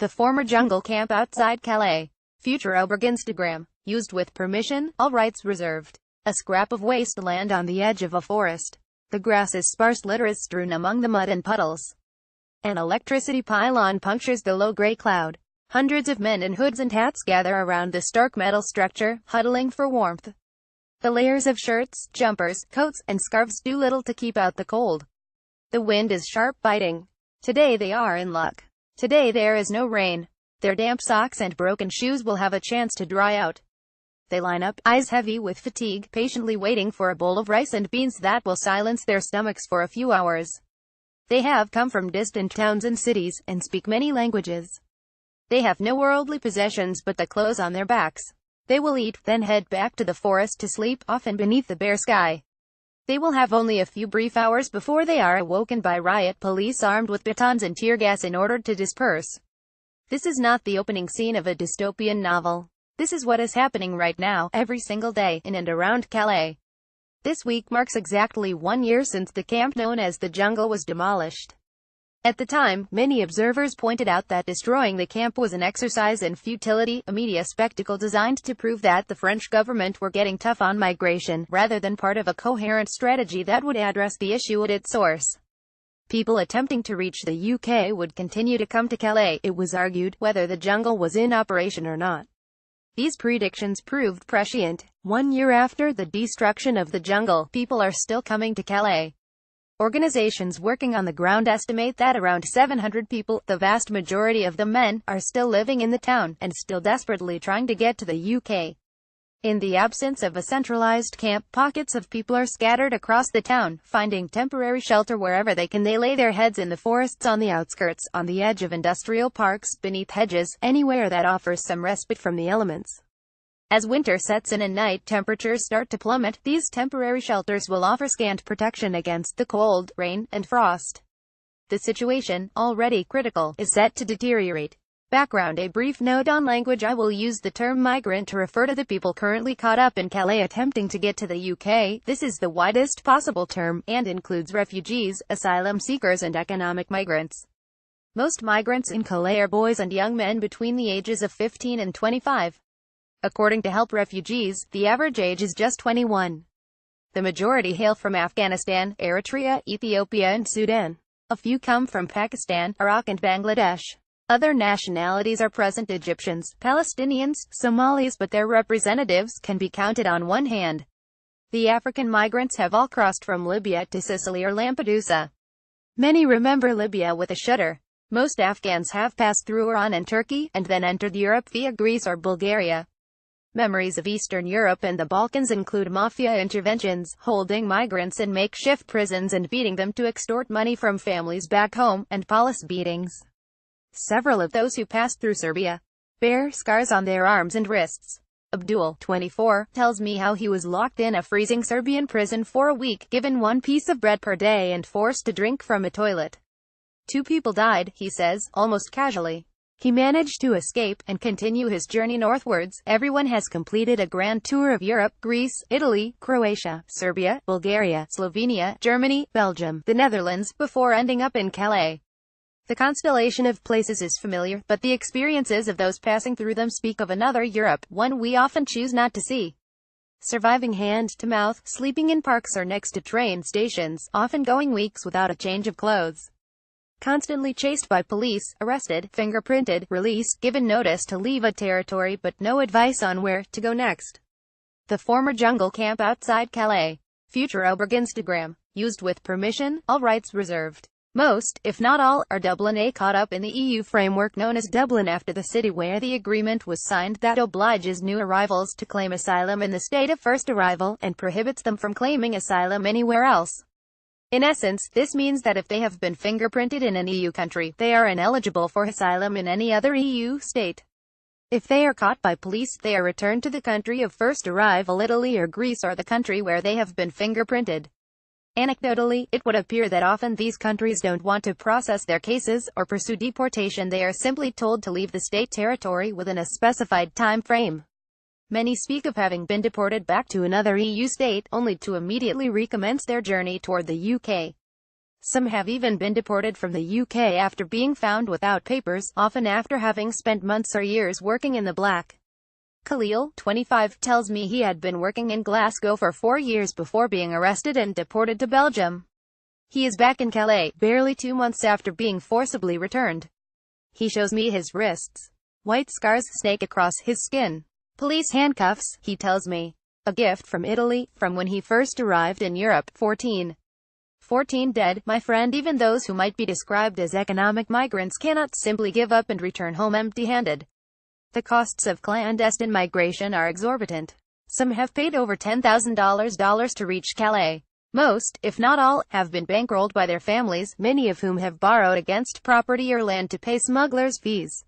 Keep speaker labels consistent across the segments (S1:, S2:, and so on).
S1: The former jungle camp outside Calais. Future over Instagram. Used with permission, all rights reserved. A scrap of wasteland on the edge of a forest. The grass is sparse, litter is strewn among the mud and puddles. An electricity pylon punctures the low gray cloud. Hundreds of men in hoods and hats gather around the stark metal structure, huddling for warmth. The layers of shirts, jumpers, coats, and scarves do little to keep out the cold. The wind is sharp, biting. Today they are in luck. Today there is no rain. Their damp socks and broken shoes will have a chance to dry out. They line up, eyes heavy with fatigue, patiently waiting for a bowl of rice and beans that will silence their stomachs for a few hours. They have come from distant towns and cities, and speak many languages. They have no worldly possessions but the clothes on their backs. They will eat, then head back to the forest to sleep, often beneath the bare sky. They will have only a few brief hours before they are awoken by riot police armed with batons and tear gas in order to disperse. This is not the opening scene of a dystopian novel. This is what is happening right now, every single day, in and around Calais. This week marks exactly 1 year since the camp known as the Jungle was demolished. At the time, many observers pointed out that destroying the camp was an exercise in futility, a media spectacle designed to prove that the French government were getting tough on migration, rather than part of a coherent strategy that would address the issue at its source. People attempting to reach the UK would continue to come to Calais, it was argued, whether the jungle was in operation or not. These predictions proved prescient. 1 year after the destruction of the jungle, people are still coming to Calais. Organizations working on the ground estimate that around 700 people, the vast majority of them men, are still living in the town, and still desperately trying to get to the UK. In the absence of a centralized camp, pockets of people are scattered across the town, finding temporary shelter wherever they can. They lay their heads in the forests on the outskirts, on the edge of industrial parks, beneath hedges, anywhere that offers some respite from the elements. As winter sets in and night temperatures start to plummet, these temporary shelters will offer scant protection against the cold, rain, and frost. The situation, already critical, is set to deteriorate. Background: a brief note on language. I will use the term migrant to refer to the people currently caught up in Calais attempting to get to the UK. This is the widest possible term, and includes refugees, asylum seekers and economic migrants. Most migrants in Calais are boys and young men between the ages of 15 and 25. According to Help Refugees, the average age is just 21. The majority hail from Afghanistan, Eritrea, Ethiopia and Sudan. A few come from Pakistan, Iraq and Bangladesh. Other nationalities are present: Egyptians, Palestinians, Somalis, but their representatives can be counted on one hand. The African migrants have all crossed from Libya to Sicily or Lampedusa. Many remember Libya with a shudder. Most Afghans have passed through Iran and Turkey, and then entered Europe via Greece or Bulgaria. Memories of Eastern Europe and the Balkans include mafia interventions, holding migrants in makeshift prisons and beating them to extort money from families back home, and police beatings. Several of those who passed through Serbia bear scars on their arms and wrists. Abdul, 24, tells me how he was locked in a freezing Serbian prison for a week, given one piece of bread per day and forced to drink from a toilet. 2 people died, he says, almost casually. He managed to escape, and continue his journey northwards. Everyone has completed a grand tour of Europe, Greece, Italy, Croatia, Serbia, Bulgaria, Slovenia, Germany, Belgium, the Netherlands, before ending up in Calais. The constellation of places is familiar, but the experiences of those passing through them speak of another Europe, one we often choose not to see. Surviving hand to mouth, sleeping in parks or next to train stations, often going weeks without a change of clothes. Constantly chased by police, arrested, fingerprinted, released, given notice to leave a territory but no advice on where to go next. The former jungle camp outside Calais. Future over Instagram. Used with permission, all rights reserved. Most, if not all, are Dublin A, caught up in the EU framework known as Dublin after the city where the agreement was signed that obliges new arrivals to claim asylum in the state of first arrival, and prohibits them from claiming asylum anywhere else. In essence, this means that if they have been fingerprinted in an EU country, they are ineligible for asylum in any other EU state. If they are caught by police, they are returned to the country of first arrival, Italy or Greece, or the country where they have been fingerprinted. Anecdotally, it would appear that often these countries don't want to process their cases, or pursue deportation. They are simply told to leave the state territory within a specified time frame. Many speak of having been deported back to another EU state, only to immediately recommence their journey toward the UK. Some have even been deported from the UK after being found without papers, often after having spent months or years working in the black. Khalil, 25, tells me he had been working in Glasgow for 4 years before being arrested and deported to Belgium. He is back in Calais, barely 2 months after being forcibly returned. He shows me his wrists. White scars snake across his skin. Police handcuffs, he tells me. A gift from Italy, from when he first arrived in Europe. 14 dead, my friend. Even those who might be described as economic migrants cannot simply give up and return home empty-handed. The costs of clandestine migration are exorbitant. Some have paid over $10,000 to reach Calais. Most, if not all, have been bankrolled by their families, many of whom have borrowed against property or land to pay smugglers' fees.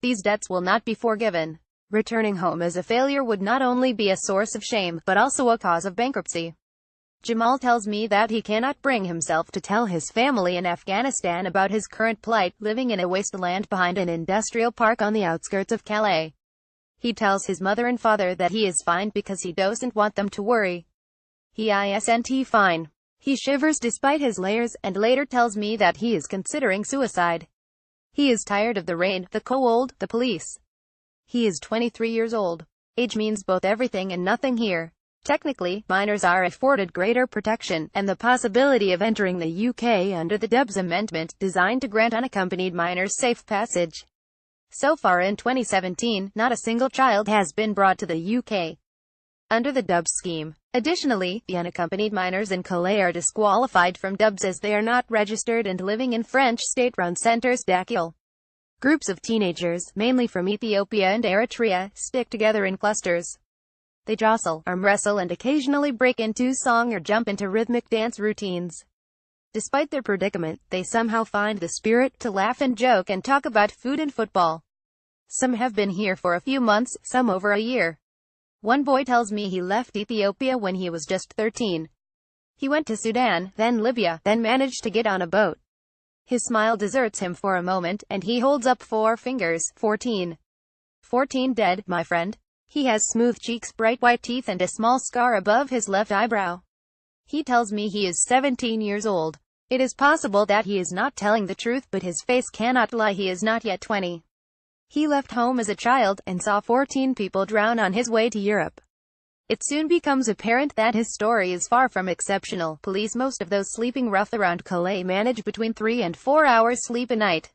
S1: These debts will not be forgiven. Returning home as a failure would not only be a source of shame, but also a cause of bankruptcy. Jamal tells me that he cannot bring himself to tell his family in Afghanistan about his current plight, living in a wasteland behind an industrial park on the outskirts of Calais. He tells his mother and father that he is fine because he doesn't want them to worry. He isn't fine. He shivers despite his layers, and later tells me that he is considering suicide. He is tired of the rain, the cold, the police. He is 23 years old. Age means both everything and nothing here. Technically, minors are afforded greater protection, and the possibility of entering the UK under the Dubs Amendment, designed to grant unaccompanied minors safe passage. So far in 2017, not a single child has been brought to the UK under the Dubs scheme. Additionally, the unaccompanied minors in Calais are disqualified from Dubs as they are not registered and living in French state-run centres. Dakil. Groups of teenagers, mainly from Ethiopia and Eritrea, stick together in clusters. They jostle, arm wrestle, and occasionally break into song or jump into rhythmic dance routines. Despite their predicament, they somehow find the spirit to laugh and joke and talk about food and football. Some have been here for a few months, some over a year. One boy tells me he left Ethiopia when he was just 13. He went to Sudan, then Libya, then managed to get on a boat. His smile deserts him for a moment, and he holds up 4 fingers. 14 dead, my friend. He has smooth cheeks, bright white teeth, and a small scar above his left eyebrow. He tells me he is 17 years old. It is possible that he is not telling the truth, but his face cannot lie. He is not yet 20. He left home as a child, and saw 14 people drown on his way to Europe. It soon becomes apparent that his story is far from exceptional. Police, most of those sleeping rough around Calais, manage between 3 and 4 hours sleep a night.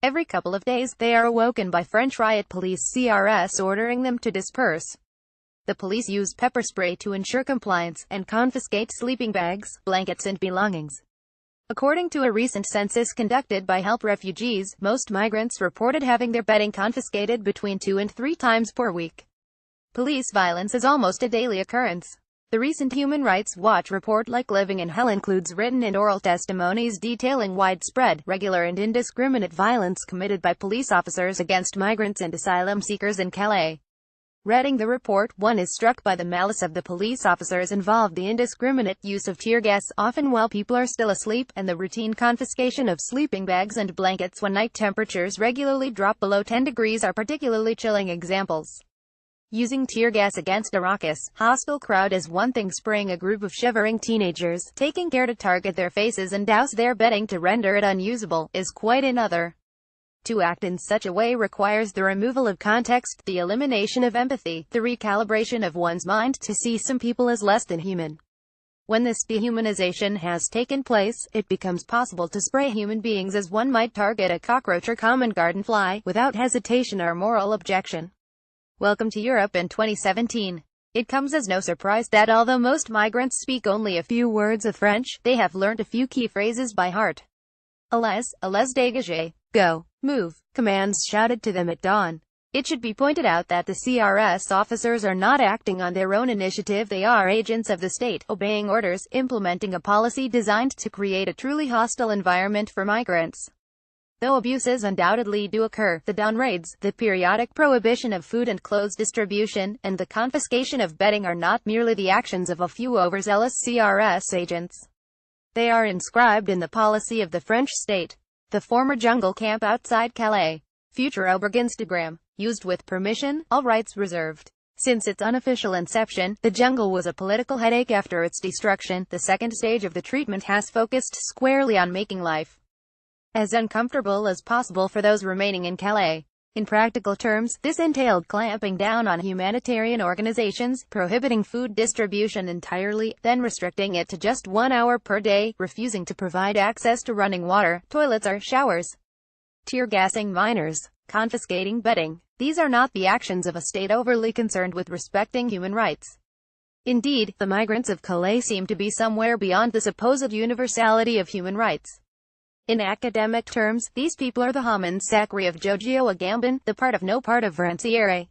S1: Every couple of days, they are awoken by French riot police CRS ordering them to disperse. The police use pepper spray to ensure compliance, and confiscate sleeping bags, blankets, and belongings. According to a recent census conducted by Help Refugees, most migrants reported having their bedding confiscated between 2 and 3 times per week. Police violence is almost a daily occurrence. The recent Human Rights Watch report, Like Living in Hell, includes written and oral testimonies detailing widespread, regular and indiscriminate violence committed by police officers against migrants and asylum seekers in Calais. Reading the report, one is struck by the malice of the police officers involved, the indiscriminate use of tear gas, often while people are still asleep, and the routine confiscation of sleeping bags and blankets when night temperatures regularly drop below 10 degrees are particularly chilling examples. Using tear gas against a raucous, hostile crowd is one thing. Spraying a group of shivering teenagers, taking care to target their faces and douse their bedding to render it unusable, is quite another. To act in such a way requires the removal of context, the elimination of empathy, the recalibration of one's mind to see some people as less than human. When this dehumanization has taken place, it becomes possible to spray human beings as one might target a cockroach or common garden fly, without hesitation or moral objection. Welcome to Europe in 2017. It comes as no surprise that although most migrants speak only a few words of French, they have learned a few key phrases by heart. Allez, dégagez, go, move, commands shouted to them at dawn. It should be pointed out that the CRS officers are not acting on their own initiative. They are agents of the state, obeying orders, implementing a policy designed to create a truly hostile environment for migrants. Though abuses undoubtedly do occur, the dawn raids, the periodic prohibition of food and clothes distribution, and the confiscation of bedding are not merely the actions of a few overzealous CRS agents. They are inscribed in the policy of the French state. The former jungle camp outside Calais. Future over Instagram. Used with permission, all rights reserved. Since its unofficial inception, the jungle was a political headache. After its destruction, the second stage of the treatment has focused squarely on making life as uncomfortable as possible for those remaining in Calais. In practical terms, this entailed clamping down on humanitarian organizations, prohibiting food distribution entirely, then restricting it to just 1 hour per day, refusing to provide access to running water, toilets or showers, tear-gassing miners, confiscating bedding. These are not the actions of a state overly concerned with respecting human rights. Indeed, the migrants of Calais seem to be somewhere beyond the supposed universality of human rights. In academic terms, these people are the homines sacri of Giorgio Agamben, the part of no part of Ranciere.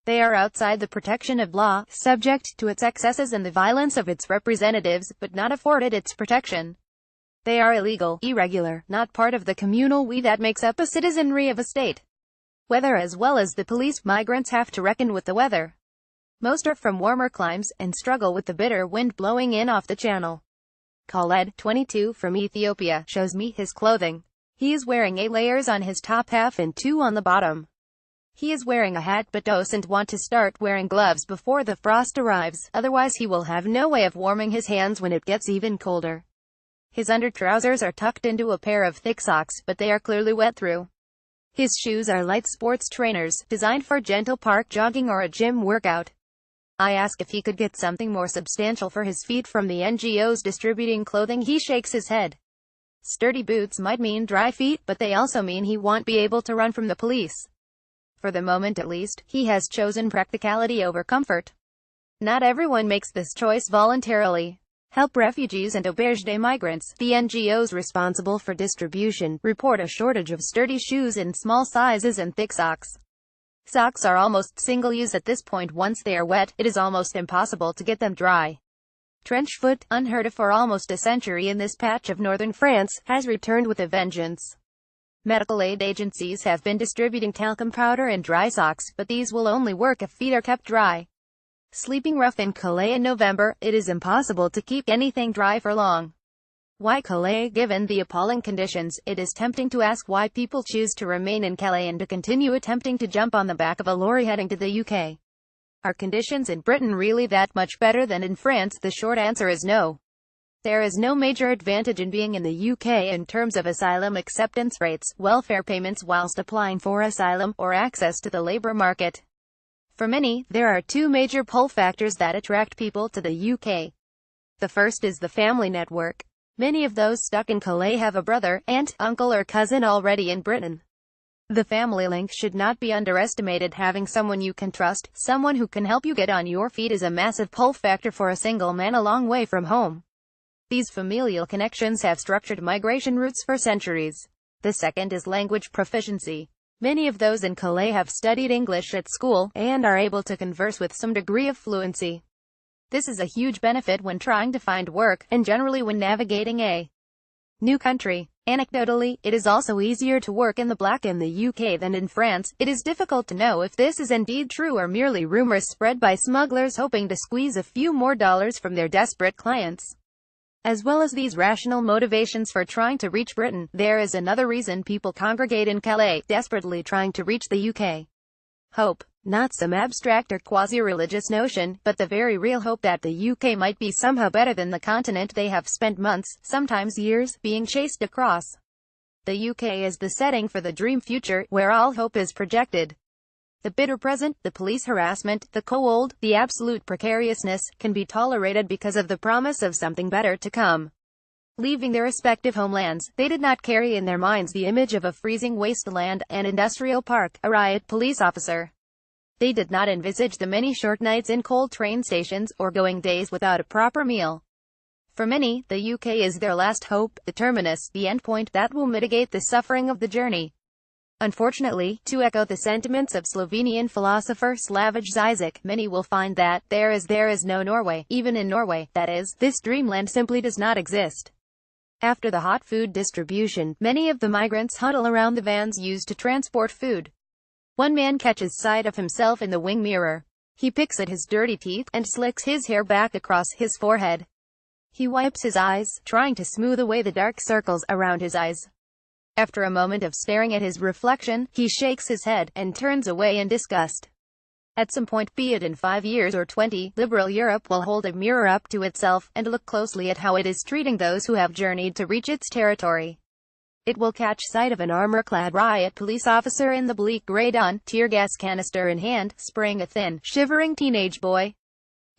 S1: They are outside the protection of law, subject to its excesses and the violence of its representatives, but not afforded its protection. They are illegal, irregular, not part of the communal we that makes up a citizenry of a state. Weather as well as the police, migrants have to reckon with the weather. Most are from warmer climes, and struggle with the bitter wind blowing in off the channel. Khaled, 22, from Ethiopia, shows me his clothing. He is wearing 8 layers on his top half and 2 on the bottom. He is wearing a hat but doesn't want to start wearing gloves before the frost arrives, otherwise he will have no way of warming his hands when it gets even colder. His undertrousers are tucked into a pair of thick socks, but they are clearly wet through. His shoes are light sports trainers, designed for gentle park jogging or a gym workout. I ask if he could get something more substantial for his feet from the NGOs distributing clothing. He shakes his head. Sturdy boots might mean dry feet, but they also mean he won't be able to run from the police. For the moment at least, he has chosen practicality over comfort. Not everyone makes this choice voluntarily. Help Refugees and Auberge des Migrants, the NGOs responsible for distribution, report a shortage of sturdy shoes in small sizes and thick socks. Socks are almost single-use at this point. Once they are wet, it is almost impossible to get them dry. Trench foot, unheard of for almost a century in this patch of northern France, has returned with a vengeance. Medical aid agencies have been distributing talcum powder and dry socks, but these will only work if feet are kept dry. Sleeping rough in Calais in November, it is impossible to keep anything dry for long. Why Calais? Given the appalling conditions, it is tempting to ask why people choose to remain in Calais and to continue attempting to jump on the back of a lorry heading to the UK. Are conditions in Britain really that much better than in France? The short answer is no. There is no major advantage in being in the UK in terms of asylum acceptance rates, welfare payments whilst applying for asylum, or access to the labour market. For many, there are 2 major pull factors that attract people to the UK. The first is the family network. Many of those stuck in Calais have a brother, aunt, uncle or cousin already in Britain. The family link should not be underestimated. Having someone you can trust, someone who can help you get on your feet, is a massive pull factor for a single man a long way from home. These familial connections have structured migration routes for centuries. The second is language proficiency. Many of those in Calais have studied English at school, and are able to converse with some degree of fluency. This is a huge benefit when trying to find work, and generally when navigating a new country. Anecdotally, it is also easier to work in the black in the UK than in France. It is difficult to know if this is indeed true or merely rumors spread by smugglers hoping to squeeze a few more dollars from their desperate clients. As well as these rational motivations for trying to reach Britain, there is another reason people congregate in Calais, desperately trying to reach the UK. Hope. Not some abstract or quasi-religious notion, but the very real hope that the UK might be somehow better than the continent they have spent months, sometimes years, being chased across. The UK is the setting for the dream future, where all hope is projected. The bitter present, the police harassment, the cold, the absolute precariousness, can be tolerated because of the promise of something better to come. Leaving their respective homelands, they did not carry in their minds the image of a freezing wasteland, an industrial park, a riot police officer. They did not envisage the many short nights in cold train stations, or going days without a proper meal. For many, the UK is their last hope, the terminus, the endpoint that will mitigate the suffering of the journey. Unfortunately, to echo the sentiments of Slovenian philosopher Slavoj Žižek, many will find that there is no Norway. Even in Norway, that is, this dreamland simply does not exist. After the hot food distribution, many of the migrants huddle around the vans used to transport food. One man catches sight of himself in the wing mirror. He picks at his dirty teeth, and slicks his hair back across his forehead. He wipes his eyes, trying to smooth away the dark circles around his eyes. After a moment of staring at his reflection, he shakes his head, and turns away in disgust. At some point, be it in 5 years or 20, liberal Europe will hold a mirror up to itself, and look closely at how it is treating those who have journeyed to reach its territory. It will catch sight of an armor-clad riot police officer in the bleak grey dawn, tear gas canister in hand, spraying a thin, shivering teenage boy.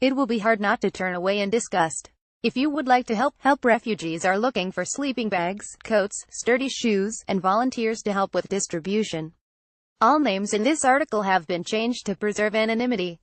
S1: It will be hard not to turn away in disgust. If you would like to help refugees are looking for sleeping bags, coats, sturdy shoes, and volunteers to help with distribution. All names in this article have been changed to preserve anonymity.